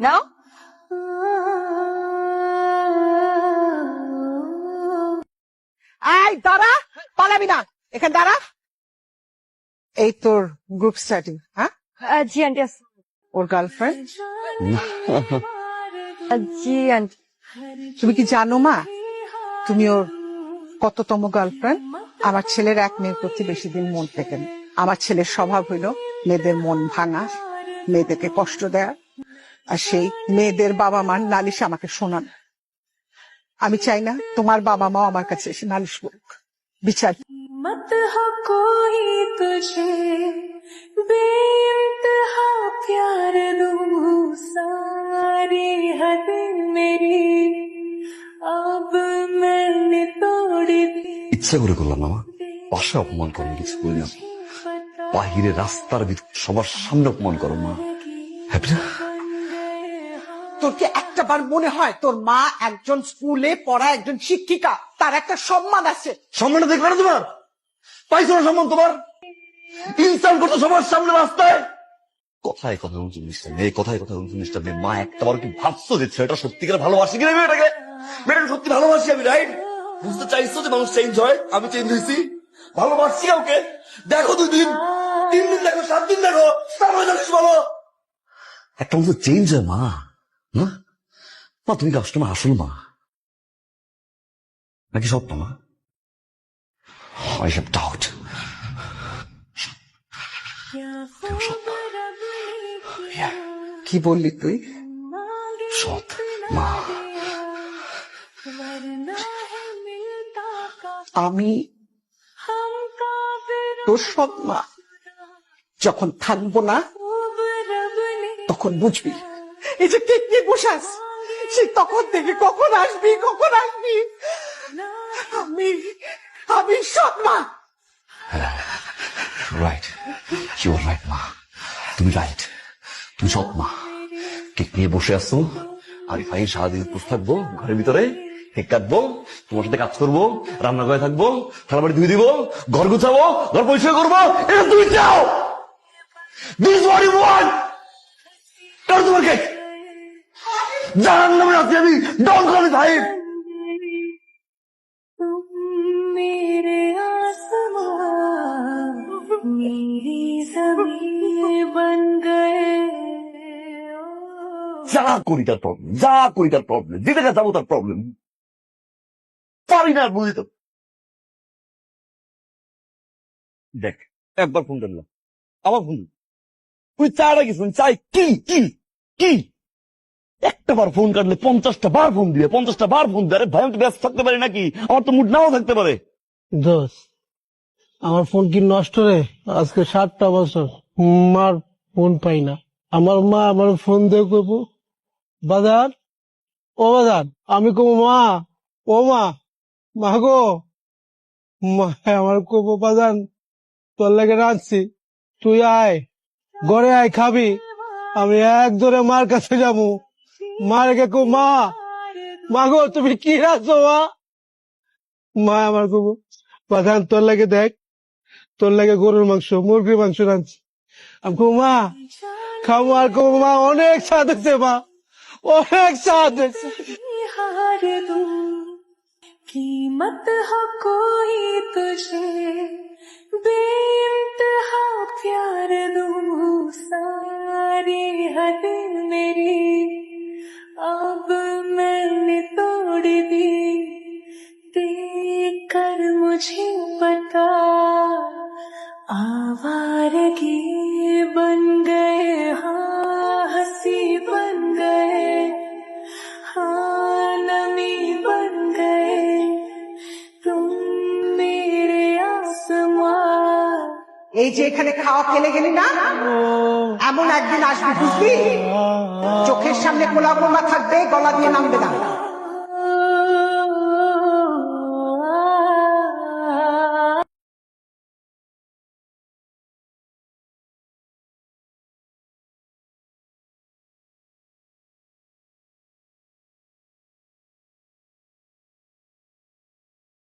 নাও। এই দাঁড়া, পালাবি না, এখানে দাঁড়া। এই তোর গ্রুপ স্টাডি? হ্যাঁ, জি আন্টি। ওর গার্লফ্রেন্ড? জি আন্টি। তুমি কি জানো মা, তুমি ওর কততম গার্লফ্রেন্ড? আমার ছেলের এক মেয়ের প্রতি বেশি দিন মন থেকে না। আমার ছেলের স্বভাব হইল মেয়েদের মন ভাঙা, মেয়েদেরকে কষ্ট দেয়া, আর সেই মেয়েদের বাবা মার নালিশ আমাকে শোনান। আমি চাই না তোমার বাবা মাও আমার কাছে এসে নালিশ করুক। বিচার मत हो कोई तुझे बेइंतहा प्यार दूं सारी हद मेरी अब मैंने तोड़ दी। ইচ্ছা করে করলাম না মা, বাসা অপমান করেন কিছু করি না, বাহিরে রাস্তার ভিতর সবার সামনে অপমান করো মা। হ্যাপি না? তোর কি একটা বার মনে হয় তোর মা একজন স্কুলে পড়া একজন শিক্ষিকা, তার একটা সম্মান আছে? সম্মানটা দেখবে না তোমার? পাইছো না সম্মান তোমার? ইনসাল্ট করছো সবার সামনে রাস্তায়। কথায় কথা 39টা মেয়ে, কথায় কথা 39টা মেয়ে। মা একটা বার কি ভাবছো যে ছেলেটা সত্যিকার ভালোবাসি কিনা মেয়েটাকে? মেয়েটাকে সত্যি ভালোবাসি আমি, রাইট? বুঝতে চাইছো যে মানুষ চেঞ্জ হয়? আমি চেঞ্জ হয়েছি? ভালোবাসছি কাউকে? দেখো 2 দিন, 3 দিন দেখো, 7 দিন দেখো, তারপরে জানিস বলো একটা মানুষ চেঞ্জ হয় মা। না মা, তুমি কাজটা মা আসল মা নাকি স্বপ্ন মা? I have doubt. কি বললি তুই? সৎ মা। আমি তোর সৎ মা যখন থাকবো না তখন বুঝবি। এই যে কেক নিয়ে বসে আছিস, সে তখন থেকে কখন আসবি কখন আসবি। আমি সৎ মা। রাইট, ইউ আর রাইট মা, তুমি রাইট, তুমি সৎ মা। কেক নিয়ে বসে আসছো, আমি ফাইন সারাদিন উপোস থাকবো ঘরের ভিতরে, কেক কাটবো, তোমার সাথে কাজ করবো, রান্না করে থাকবো, থালা বাড়ি ধুয়ে দিব, ঘর গুছাবো, ঘর পরিষ্কার করবো। এটা তুমি চাও? This what you want? কার তোমার কেক? জানার নামে আছি আমি, ডন কল মি ভাই। मेरे आसमां मेरी ज़मीं बन गए। যা করি তার প্রবলেম, যা করি তার প্রবলেম, যেটা যাবো তার প্রবলেম। পারি না বুঝতে। দেখ একবার ফোন করলাম, আবার ফোন, তুই চাটা কিছু চাই কি কি কি? একটা বার ফোন কাটলে 50টা বার ফোন দিবে, 50টা বার ফোন দিবে। আরে ভাই আমি তো ব্যস্ত থাকতে পারি নাকি? আমার তো মুড নাও থাকতে পারে। দোষ, আমার ফোন কি নষ্ট রে? আজকে 7টা বছর মার ফোন পাই না। আমার মা আমার ফোন দিয়ে কইবো, বাজার ও বাজার, আমি কবো মা ও মা, মা গো মা, আমার কবো বাজান তোর লাগে রাঁধছি, তুই আয় ঘরে আয় খাবি। আমি এক ধরে মার কাছে যাবো, মার কে কো মা, মা গো তুমি কি রাঁধছো মা? মা আমার কবো বাজান তোর লাগে দেখ, তোর লাগে গরুর মাংস মুরগির মাংস রাঁধছি। আমি কবো মা খাবো, আর কবো মা অনেক স্বাদ হয়েছে মা, অনেক স্বাদ হয়েছে। हार दूं कीमत हो कोई तुझे बेइंतहा प्यार दूं सारी हद मेरी अब मैंने तोड़ दी। देख कर मुझे पता आवारगी बन गए, हाँ हंसी बन गए, हाँ नमी बन गए तुम मेरे आसमां। এই যে এখানে খাওয়া ফেলে গেলি না, এমন একদিন আসবে বুঝবি, চোখের সামনে কোলা কোলা থাকবে, গলা দিয়ে নামবে না।